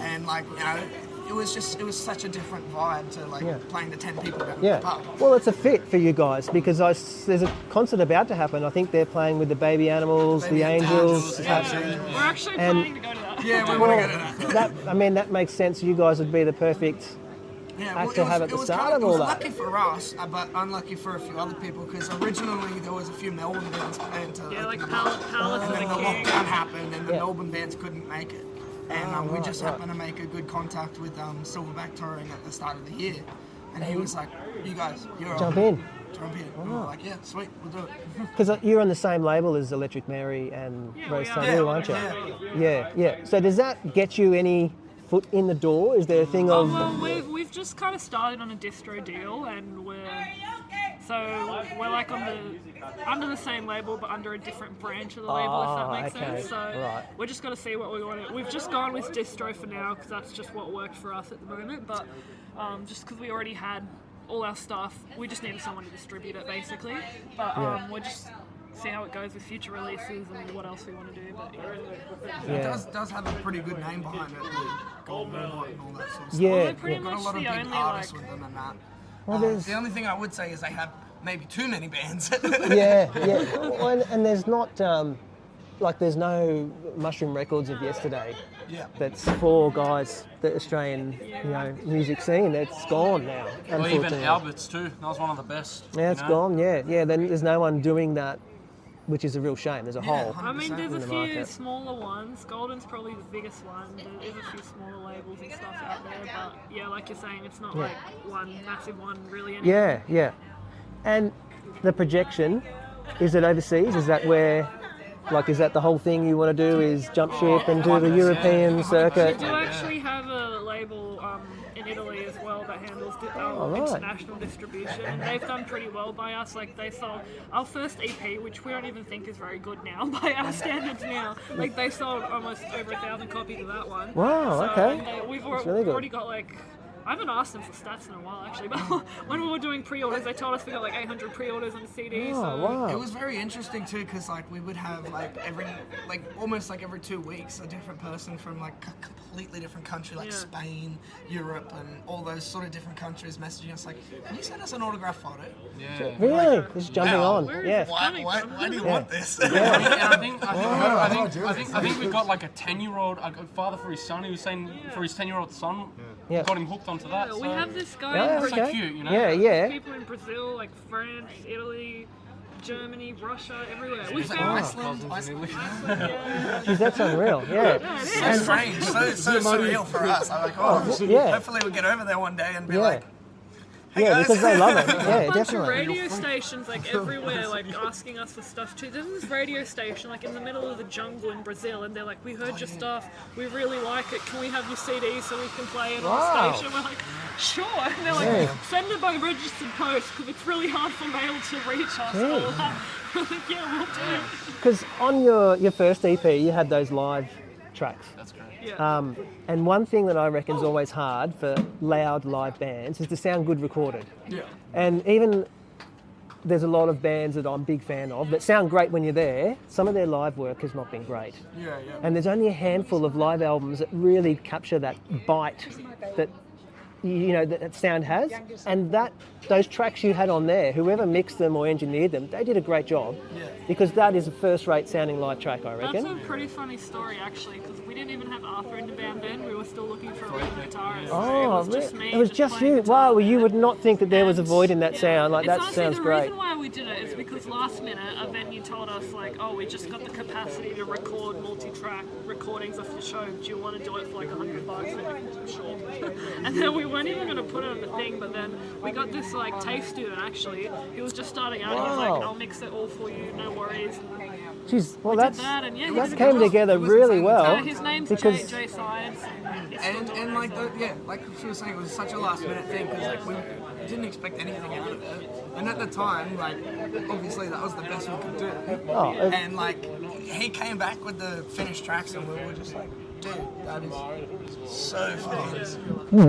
S8: and like you know, it was such a different vibe to like
S3: Yeah.
S8: playing to 10 people down
S3: Yeah.
S8: the pub.
S3: Well, it's a fit for you guys because there's a concert about to happen. I think they're playing with the Baby Animals,
S8: Baby
S3: the Angels.
S8: Angels,
S6: We're actually
S3: And-
S6: planning to go to that.
S8: Yeah, we want to go to that.
S3: That makes sense. You guys would be the perfect
S8: Yeah,
S3: act to have at the start of
S8: it
S3: all
S8: was
S3: that.
S8: lucky for us, but unlucky for a few other people because originally there was a few Melbourne bands playing to
S6: Yeah,
S8: open
S6: like
S8: them up.
S6: Palace
S8: And
S6: of
S8: then
S6: the
S8: the
S6: King.
S8: lockdown happened and the
S3: Yeah.
S8: Melbourne bands couldn't make it. And we just
S3: right.
S8: happened to make a good contact with Silverback Touring at the start of the year. And he was like, you guys, you're
S3: Jump
S8: on.
S3: in.
S8: Jump in. And we were like, yeah, sweet, we'll do it.
S3: Because you're on the same label as Electric Mary and
S6: Yeah,
S3: Rose
S6: we are.
S3: Tattoo, aren't you?
S8: Yeah.
S3: Yeah. So does that get you any foot in the door? Is there a thing of...
S6: Well, we've just kind of started on a distro deal, and we're like under the same label, but under a different branch of the label, if that makes
S3: okay.
S6: sense. So
S3: Right.
S6: we're just going to see what we want to. We've just gone with distro for now because that's just what worked for us at the moment. But just because we already had all our stuff, we just needed someone to distribute it, basically. But we're just see how it goes with future releases and what else we want to do. But yeah.
S8: It does have a pretty good name behind it, with Gold Moonlight and all that sort of stuff.
S3: Yeah.
S6: Well, they're pretty
S8: Got a
S6: much
S8: lot of
S6: the
S8: big
S6: only
S8: artists
S6: like.
S8: with them and that.
S3: Well, there's...
S8: The only thing I would say is they have maybe too many bands.
S3: Yeah. Well, and there's not... there's no Mushroom Records of yesterday.
S8: Yeah.
S3: That's for guys, the Australian, music scene. It's gone now.
S4: Or even
S3: Unfortunately.
S4: Albert's too. That was one of the best.
S3: Yeah, it's
S4: you know?
S3: gone. Yeah. Then there's no one doing that, which is a real shame. There's a hole.
S6: I mean, there's
S3: in
S6: a
S3: the
S6: few
S3: market.
S6: smaller ones. Golden's probably the biggest one. There is a few smaller labels and stuff out there, but yeah, like you're saying, it's not like one massive one really anymore.
S3: Yeah. And the projection, is it overseas? Is that where, is that the whole thing you want to do? Is jump ship and do the European circuit?
S6: We do actually have a label in Italy as well that handles
S3: right.
S6: international distribution. They've done pretty well by us. Like they sold our first EP, which we don't even think is very good now by our standards now. Like they sold almost over 1,000 copies of that one.
S3: Wow,
S6: So,
S3: okay.
S6: and we've
S3: That's really good.
S6: already got I haven't asked them for stats in a while actually, but when we were doing pre-orders, they told us we got 800 pre-orders on the CD.
S3: Oh,
S6: so
S3: wow.
S8: It was very interesting too, because we would have almost every 2 weeks a different person from a completely different country, like
S6: Yeah.
S8: Spain, Europe, and all those sort of different countries messaging us can you send us an autograph photo?
S4: Yeah.
S3: Really? Just jumping
S8: Wow.
S3: on.
S6: Where is
S3: Yeah.
S6: this coming
S8: Why
S6: from?
S8: do you want this?
S4: And I think we got a 10-year-old father for his son. He was saying for his 10-year-old son,
S3: Yeah.
S4: got him hooked onto that.
S6: Yeah,
S4: So
S6: we have this guy
S3: Yeah,
S6: in
S4: it's
S6: Brazil.
S4: so cute, you know.
S3: Yeah.
S6: People in Brazil, like France, Italy, Germany, Russia, everywhere. We
S8: Like
S6: found
S8: Iceland.
S3: Geez, that's unreal. Yeah.
S8: So strange, so surreal for us. I'm like,
S3: yeah.
S8: hopefully we'll get over there one day and be
S3: Yeah.
S8: like, hey
S3: Yeah,
S8: guys.
S3: because they love it.
S6: a
S3: Yeah,
S6: bunch of
S3: definitely.
S6: radio stations everywhere asking us for stuff too. There's this radio station in the middle of the jungle in Brazil, and they're like, we heard your stuff, we really like it, can we have your CD so we can play it on
S3: Wow.
S6: the station? We're like, sure. And they're like,
S3: Yeah.
S6: send it by registered post because it's really hard for mail to reach us. All that. We're like, yeah, we'll do.
S3: Because on your first EP, you had those live tracks.
S4: That's great.
S6: Yeah.
S3: And one thing that I reckon is always hard for loud live bands is to sound good recorded.
S8: Yeah.
S3: And even there's a lot of bands that I'm a big fan of that sound great when you're there. Some of their live work has not been great.
S8: Yeah.
S3: And there's only a handful of live albums that really capture that bite that that sound has. And those tracks you had on there, whoever mixed them or engineered them, they did a great job.
S8: Yeah.
S3: Because that is a first-rate sounding live track, I reckon.
S6: That's a pretty funny story, actually, because we didn't even have Arthur in the band then. We were still looking for a rhythm guitarist.
S3: Oh,
S6: it was just me.
S3: it was just
S6: playing
S3: you.
S6: guitar.
S3: Wow, you would not think that there was a void in that sound. Like,
S6: It's
S3: that
S6: honestly
S3: sounds
S6: the
S3: great.
S6: reason why we did it is because last minute a venue told us, like, oh, we just got the capacity to record multi-track recordings of your show. Do you want to do it for like $100? And sure. And then we weren't even going to put it on the thing, but then we got this like TAFE student actually. He was just starting out. He was like,
S3: Wow.
S6: I'll mix it all for you, no worries.
S3: Jeez, well,
S6: We did
S3: that's
S6: that, and yeah, he
S3: that
S6: did a
S3: came
S6: good job.
S3: together
S8: It was
S3: really
S8: insane.
S3: well.
S6: His name's
S3: because
S6: Jay Sides.
S8: And like like she was saying, it was such a last minute thing because like we didn't expect anything out of it. And at the time, like obviously that was the best we could do.
S3: Oh,
S8: And like he came back with the finished tracks, and we were just like, dude, that is so fun.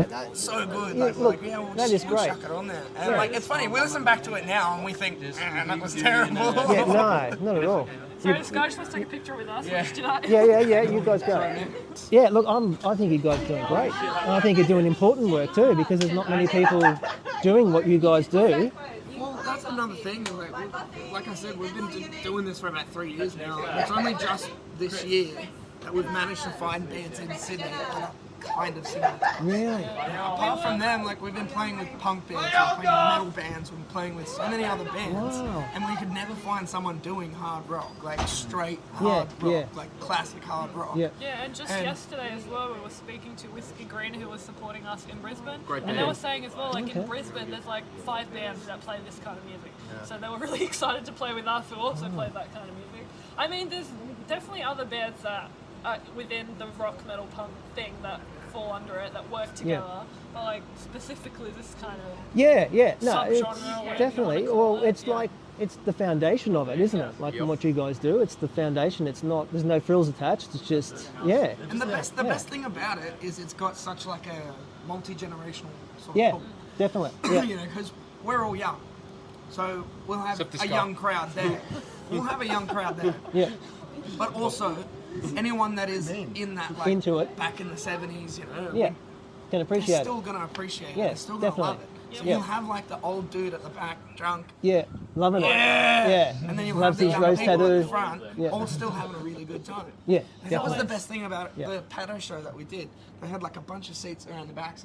S8: That's so good.
S3: Yeah,
S8: Like,
S3: look,
S8: we'll
S3: that
S8: just
S3: is
S8: we'll
S3: great.
S8: chuck it on there. And like it's funny, we listen back to it now and we think, that was terrible.
S3: yeah, no, not at all.
S6: So this guy just wants to take a picture with us. Yeah.
S3: Yeah, you guys go. Yeah, look, I think you guys are doing great. And I think you're doing important work too, because there's not many people doing what you guys do.
S8: Well, that's another thing. Like I said, we've been doing this for about 3 years now. It's only just this year that we've managed to find bands in Sydney that are kind of similar.
S3: Really?
S8: Apart from them, like we've been playing with punk bands, we've been playing with metal bands, we've been playing with so many other bands,
S3: Wow.
S8: and we could never find someone doing hard rock, like straight hard rock,
S3: yeah.
S8: like classic hard rock.
S3: Yeah.
S6: Yeah, and just yesterday as well, we were speaking to Whiskey Green, who was supporting us in Brisbane.
S4: Great
S6: and they
S4: band.
S6: were saying as well, like in Brisbane, there's like 5 bands that play this kind of music. So they were really excited to play with us, who also play that kind of music. I mean, there's definitely other bands that are within the rock metal punk thing that fall under it, that work together. But like specifically this kind of
S3: No,
S6: subgenre,
S3: it's
S6: whatever
S3: definitely.
S6: you wanna call
S3: Well,
S6: it,
S3: it's like it's the foundation of it, isn't it? Like in what you guys do, it's the foundation. It's not. There's no frills attached. It's just
S8: And the best thing about it is it's got such like a multi-generational sort
S3: Yeah,
S8: of pull.
S3: definitely. Yeah.
S8: You know, because we're all young, so we'll have
S4: Except this
S8: a
S4: guy.
S8: young crowd there. We'll have a young crowd there,
S3: Yeah.
S8: but also anyone that is in that like
S3: Into it.
S8: back in the 70s, you know,
S3: Yeah. Can
S8: they're
S3: appreciate
S8: still
S3: it.
S8: gonna appreciate
S3: Yeah,
S8: it. They're still gonna love
S3: definitely.
S8: it. So
S3: Yeah.
S8: you'll have like the old dude at the back, drunk,
S3: Yeah, loving it. Yeah.
S8: and then you'll
S3: Loves
S8: have the
S3: his
S8: young
S3: rose
S8: people at
S3: tattoo.
S8: the front,
S3: Yeah.
S8: all still having a really good time.
S3: Yeah,
S8: And that was
S3: definitely.
S8: the best thing about
S3: Yeah.
S8: the Pato show that we did. They had like a bunch of seats around the back,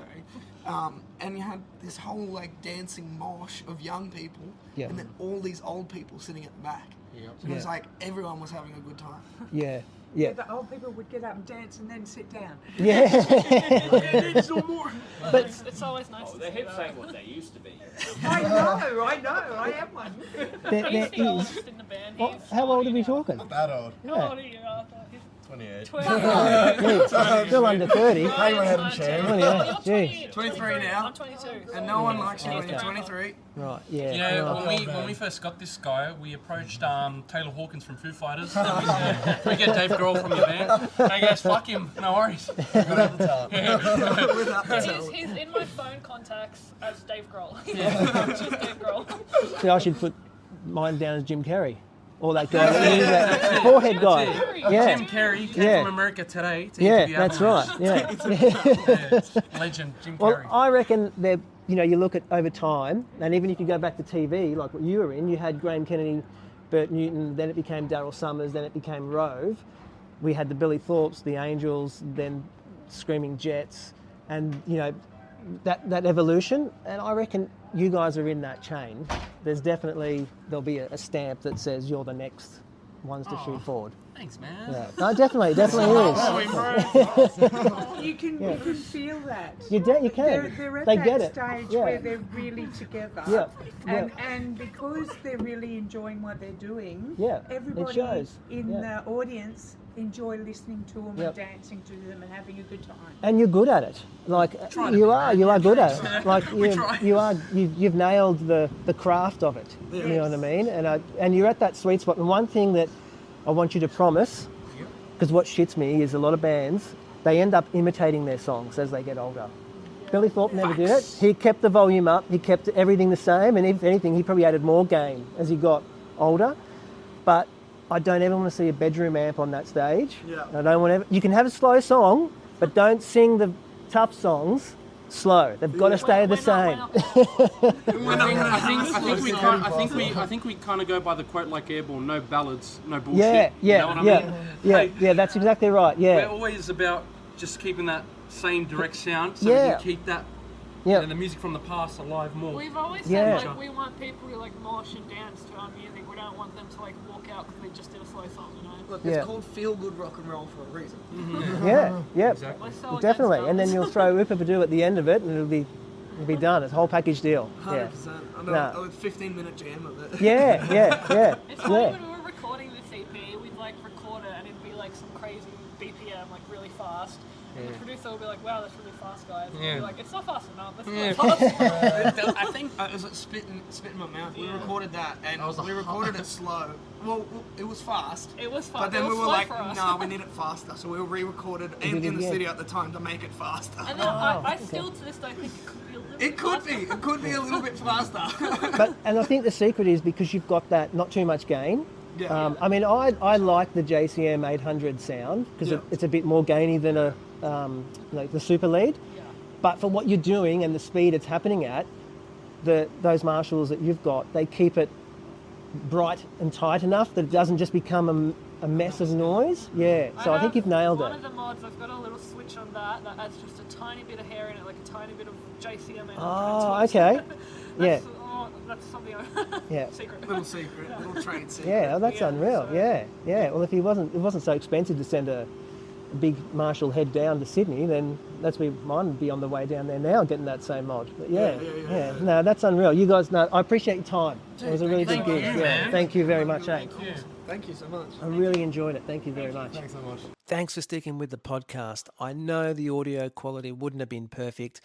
S8: and you had this whole like dancing mosh of young people,
S3: Yeah.
S8: and then all these old people sitting at the back. So it was
S3: Yeah.
S8: like everyone was having a good time.
S3: Yeah. Yeah.
S10: The old people would get up and dance and then sit down.
S3: Yeah.
S6: But it's always nice to
S7: The
S6: see
S7: hips
S6: that.
S7: ain't what they used to be.
S10: I know, I am one.
S3: There
S6: He's the
S3: is.
S6: oldest in the band.
S3: What,
S6: He's
S3: how old are we
S6: 40 now.
S3: talking?
S5: That old.
S6: How old are you, Arthur? He's
S5: 28.
S6: 12.
S3: Yeah, still under 30.
S5: Hang my head and chain.
S3: 28. Jeez.
S8: 23 now.
S6: I'm 22.
S8: And no one likes you when you're 23.
S3: Right. Yeah.
S4: You know,
S3: right.
S4: when we first got this guy, we approached Taylor Hawkins from Foo Fighters. And we get Dave Grohl from your band. And he goes, fuck him, no worries.
S8: Without the talent.
S6: He's in my phone contacts as Dave Grohl. Just Dave Grohl.
S3: See, I should put mine down as Jim Carrey. Or that guy, that forehead guy. Yeah.
S4: Jim Carrey came
S3: Yeah.
S4: from America today to
S3: Yeah,
S4: interview
S3: that's right.
S4: Avalanche.
S3: Yeah.
S4: Legend, Jim
S3: Well,
S4: Carrey.
S3: I reckon that you look at over time, and even if you go back to TV, like what you were in, you had Graham Kennedy, Bert Newton, then it became Daryl Summers, then it became Rove. We had the Billy Thorpes, the Angels, then Screaming Jets, and that evolution. And I reckon you guys are in that chain. There'll be a stamp that says you're the next ones to shoot forward.
S4: Thanks, man.
S3: Yeah. No, definitely is.
S10: You can feel that.
S3: You can.
S10: They're at
S3: They
S10: that
S3: get it.
S10: stage
S3: Yeah.
S10: where they're really together.
S3: Yeah.
S10: And because they're really enjoying what they're doing,
S3: Yeah, it
S10: everybody
S3: shows.
S10: in
S3: Yeah.
S10: the audience enjoy listening to them
S3: Yep.
S10: and dancing to them and having a good time.
S3: And you're good at it. Like you are good at it. Like you've nailed the craft of it. You know what I mean? And you're at that sweet spot. And one thing that I want you to promise Because what shits me is a lot of bands, they end up imitating their songs as they get older. Billy Thorpe never did it. He kept the volume up, he kept everything the same, and if anything, he probably added more gain as he got older. But I don't ever want to see a bedroom amp on that stage.
S8: Yeah.
S3: I don't want to. You can have a slow song, but don't sing the tough songs slow. They've got to stay the same.
S7: I think we kind of go by the quote like Airbourne: no ballads, no bullshit.
S3: Yeah.
S7: You know what I mean?
S3: Yeah. That's exactly right. Yeah.
S7: We're always about just keeping that same direct sound, so we can keep that.
S3: Yeah.
S7: And the music from the past alive more.
S6: We've always said like we want people who like mosh and dance to our music. We don't want them to like walk out because they just did a slow song, you know.
S11: Look, it's called feel good rock and roll for a reason.
S3: Yeah.
S7: Exactly.
S6: So
S3: Definitely. And then you'll throw Whipper-Badoo at the end of it, and it'll be done. It's a whole package deal.
S8: 100%. I know, a 15-minute jam of it.
S3: Yeah.
S6: It's funny when we were recording this EP, we'd like record it and it'd be like some crazy BPM, like really fast. And the producer would be like, wow, that's really fast, guys. And we'd be like, it's not fast enough. That's not fast.
S11: I think it was like spit in my mouth. We recorded that and we recorded it slow. Well, it was fast.
S6: It was fast.
S11: But then
S6: it was
S11: we were
S6: slow
S11: like,
S6: for us.
S11: no, we need it faster. So we re-recorded in the studio at the time to make it faster.
S6: And then I still to this day think it could be a little bit faster.
S11: It could be a little bit faster.
S3: And I think the secret is because you've got that not too much gain.
S11: Yeah.
S3: I mean, I like the JCM 800 sound because it's a bit more gainy than like the super lead.
S6: Yeah.
S3: But for what you're doing and the speed it's happening at, those Marshalls that you've got, they keep it bright and tight enough that it doesn't just become a mess of noise. Yeah. So I think you've nailed
S6: one
S3: it.
S6: of the mods, I've got a little switch on that adds just a tiny bit of hair in it, like a tiny bit of JCM.
S3: Oh, okay. Yeah.
S6: That's something secret.
S11: Little secret, little trade secret.
S3: Yeah, well, that's unreal. So. Yeah. Well, if it wasn't so expensive to send a big Marshall head down to Sydney, then that's where mine would be on the way down there now, getting that same mod. But yeah. No, that's unreal. You guys know. I appreciate your time. It was a really good gig. Yeah. Thank you very much.
S11: Thank you so much.
S3: I really enjoyed it. Thank you very much.
S11: Thanks so much.
S3: Thanks for sticking with the podcast. I know the audio quality wouldn't have been perfect,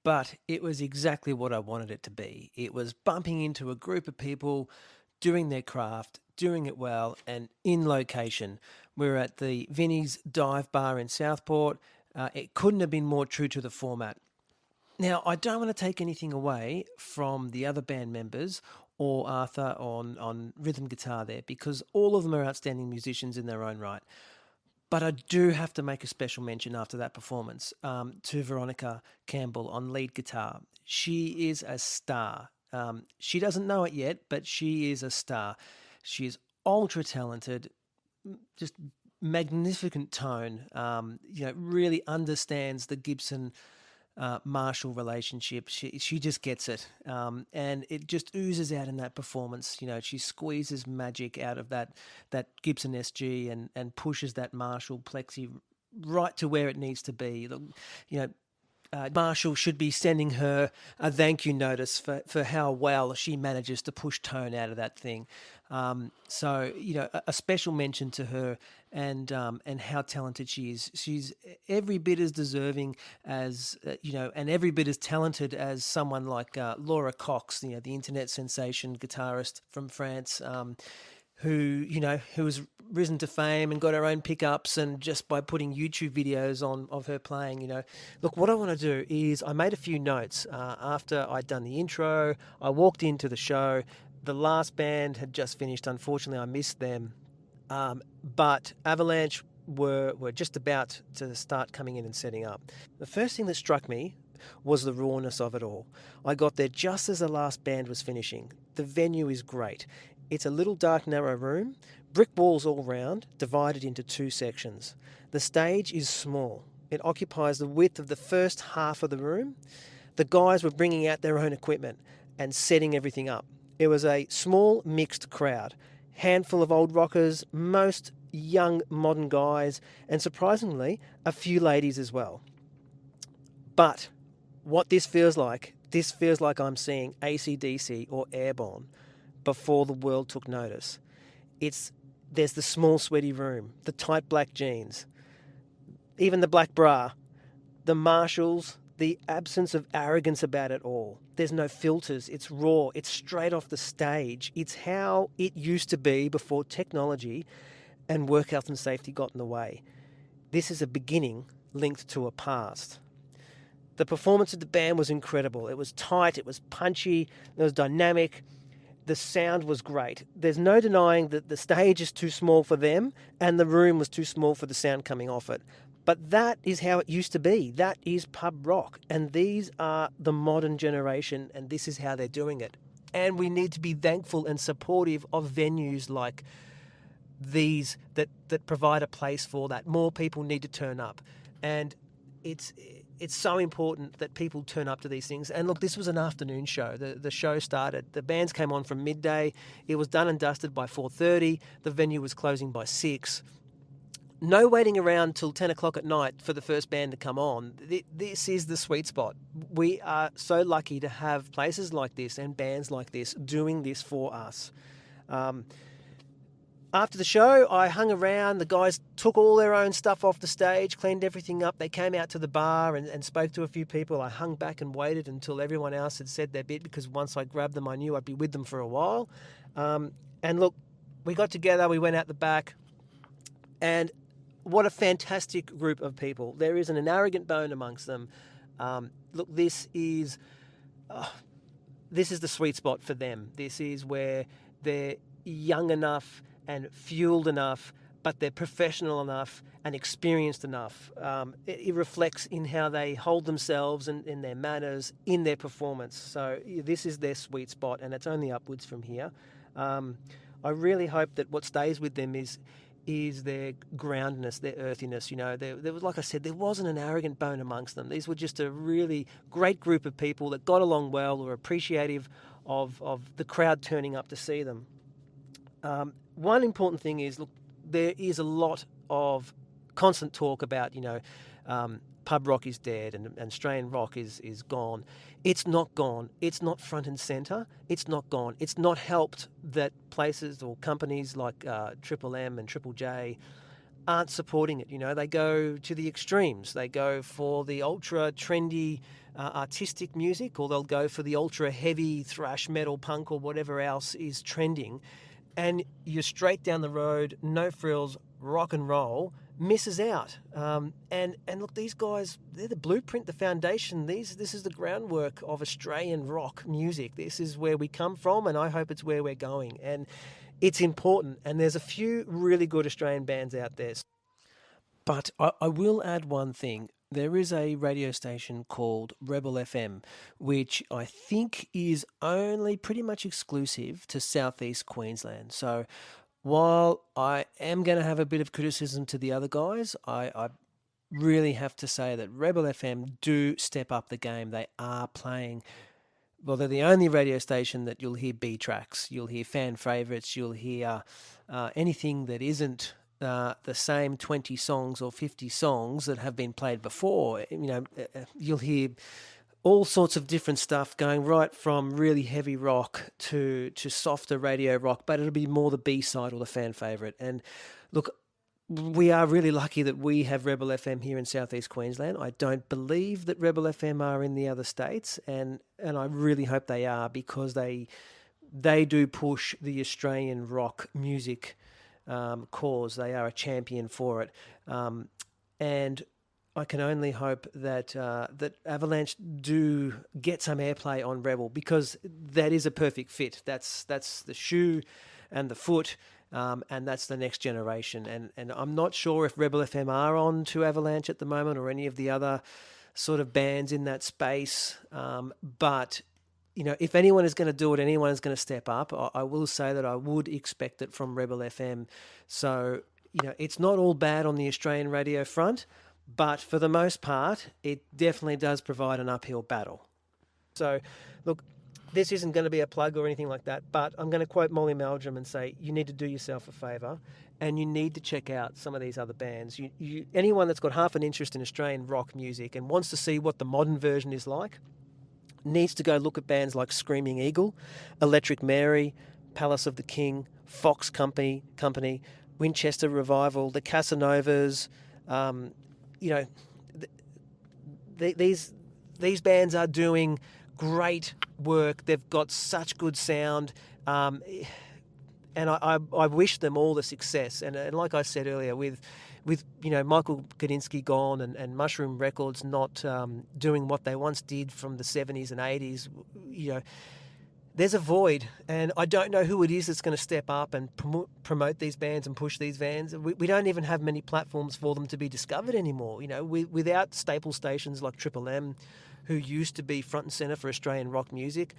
S3: but it was exactly what I wanted it to be. It was bumping into a group of people doing their craft, doing it well, and in location. We're at the Vinnie's Dive Bar in Southport. It couldn't have been more true to the format. Now, I don't want to take anything away from the other band members or Arthur on rhythm guitar there, because all of them are outstanding musicians in their own right. But I do have to make a special mention after that performance to Veronica Campbell on lead guitar. She is a star. She doesn't know it yet, but she is a star. She is ultra talented, just magnificent tone. Really understands the Gibson Marshall relationship. She just gets it, and it just oozes out in that performance. She squeezes magic out of that Gibson SG and pushes that Marshall Plexi right to where it needs to be. Marshall should be sending her a thank you notice for how well she manages to push tone out of that thing. So a special mention to her and how talented she is. She's every bit as deserving as and every bit as talented as someone like Laura Cox, the internet sensation guitarist from France. Who has risen to fame and got her own pickups, and just by putting YouTube videos on of her playing, Look, what I want to do is I made a few notes after I'd done the intro. I walked into the show. The last band had just finished. Unfortunately, I missed them. But Avalanche were just about to start coming in and setting up. The first thing that struck me was the rawness of it all. I got there just as the last band was finishing. The venue is great. It's a little dark, narrow room, brick walls all round, divided into two sections. The stage is small. It occupies the width of the first half of the room. The guys were bringing out their own equipment and setting everything up. It was a small, mixed crowd, handful of old rockers, most young, modern guys, and surprisingly, a few ladies as well. But what this feels like I'm seeing AC/DC or Airbourne before the world took notice. There's the small sweaty room, the tight black jeans, even the black bra, the Marshalls, the absence of arrogance about it all. There's no filters, it's raw, it's straight off the stage. It's how it used to be before technology and work health and safety got in the way. This is a beginning linked to a past. The performance of the band was incredible. It was tight, it was punchy, it was dynamic. The sound was great. There's no denying that the stage is too small for them and the room was too small for the sound coming off it. But that is how it used to be. That is pub rock. And these are the modern generation, and this is how they're doing it. And we need to be thankful and supportive of venues like these that provide a place for that. More people need to turn up. And it's so important that people turn up to these things. And look, this was an afternoon show. The show started. The bands came on from midday. It was done and dusted by 4:30. The venue was closing by 6. No waiting around till 10 o'clock at night for the first band to come on. This is the sweet spot. We are so lucky to have places like this and bands like this doing this for us. After the show, I hung around. The guys took all their own stuff off the stage, cleaned everything up. They came out to the bar and spoke to a few people. I hung back and waited until everyone else had said their bit, because once I grabbed them, I knew I'd be with them for a while. And look, we got together, we went out the back, and what a fantastic group of people. There isn't an arrogant bone amongst them. Look, this is the sweet spot for them. This is where they're young enough and fueled enough, but they're professional enough and experienced enough. It reflects in how they hold themselves and in their manners, in their performance. So this is their sweet spot, and it's only upwards from here. I really hope that what stays with them is their groundness, their earthiness. You know, there was, like I said, there wasn't an arrogant bone amongst them. These were just a really great group of people that got along well, were appreciative of the crowd turning up to see them. One important thing is, look, there is a lot of constant talk about, pub rock is dead and Australian rock is gone. It's not gone. It's not front and centre. It's not gone. It's not helped that places or companies like Triple M and Triple J aren't supporting it. You know, they go to the extremes. They go for the ultra trendy artistic music, or they'll go for the ultra heavy thrash metal, punk, or whatever else is trending. And you're straight down the road, no frills, rock and roll, misses out. And look, these guys, they're the blueprint, the foundation. This is the groundwork of Australian rock music. This is where we come from, and I hope it's where we're going. And it's important. And there's a few really good Australian bands out there. But I will add one thing. There is a radio station called Rebel FM, which I think is only pretty much exclusive to southeast Queensland. So while I am going to have a bit of criticism to the other guys, I really have to say that Rebel FM do step up the game. They are playing, well, they're the only radio station that you'll hear B tracks, you'll hear fan favourites, you'll hear anything that isn't the same 20 songs or 50 songs that have been played before. You'll hear all sorts of different stuff going right from really heavy rock to softer radio rock, but it'll be more the B-side or the fan favourite. And look, we are really lucky that we have Rebel FM here in southeast Queensland. I don't believe that Rebel FM are in the other states, and I really hope they are, because they do push the Australian rock music cause. They are a champion for it, and I can only hope that Avalanche do get some airplay on Rebel, because that is a perfect fit. That's the shoe and the foot, and that's the next generation. And I'm not sure if Rebel FM are on to Avalanche at the moment, or any of the other sort of bands in that space, but if anyone is going to do it, anyone is going to step up. I will say that I would expect it from Rebel FM. So, it's not all bad on the Australian radio front, but for the most part, it definitely does provide an uphill battle. So, look, this isn't going to be a plug or anything like that, but I'm going to quote Molly Meldrum and say, you need to do yourself a favour, and you need to check out some of these other bands. Anyone that's got half an interest in Australian rock music and wants to see what the modern version is like, needs to go look at bands like Screaming Eagle, Electric Mary, Palace of the King, Fox Company, Winchester Revival, the Casanovas. These bands are doing great work. They've got such good sound. and I wish them all the success. And like I said earlier, with Michael Gudinski gone and Mushroom Records not doing what they once did from the 70s and 80s, there's a void, and I don't know who it is that's going to step up and promote these bands and push these bands. We don't even have many platforms for them to be discovered anymore. Without staple stations like Triple M, who used to be front and centre for Australian rock music,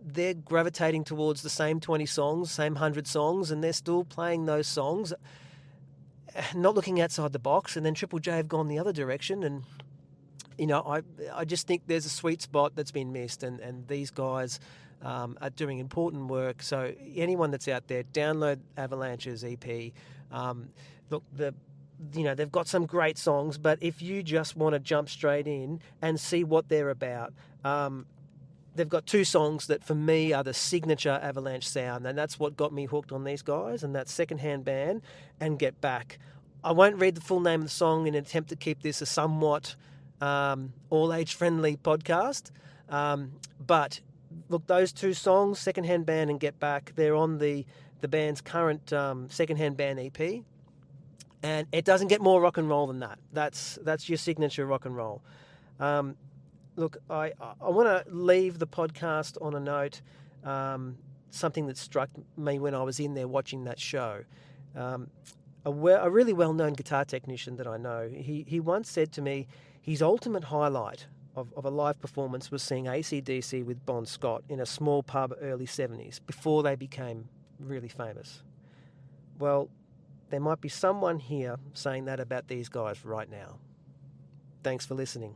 S3: they're gravitating towards the same 20 songs, same 100 songs, and they're still playing those songs, not looking outside the box. And then Triple J have gone the other direction, and I just think there's a sweet spot that's been missed, and these guys are doing important work. So anyone that's out there, download Avalanche's EP. Look, they've got some great songs, but if you just want to jump straight in and see what they're about, they've got 2 songs that for me are the signature Avalanche sound, and that's what got me hooked on these guys, and that's Secondhand Band and Get Back. I won't read the full name of the song in an attempt to keep this a somewhat all-age friendly podcast, but look, those 2 songs, Secondhand Band and Get Back, they're on the band's current Secondhand Band EP, and it doesn't get more rock and roll than that. That's your signature rock and roll. Look, I want to leave the podcast on a note, something that struck me when I was in there watching that show. A really well-known guitar technician that I know, he once said to me, his ultimate highlight of a live performance was seeing AC/DC with Bon Scott in a small pub early 70s, before they became really famous. Well, there might be someone here saying that about these guys right now. Thanks for listening.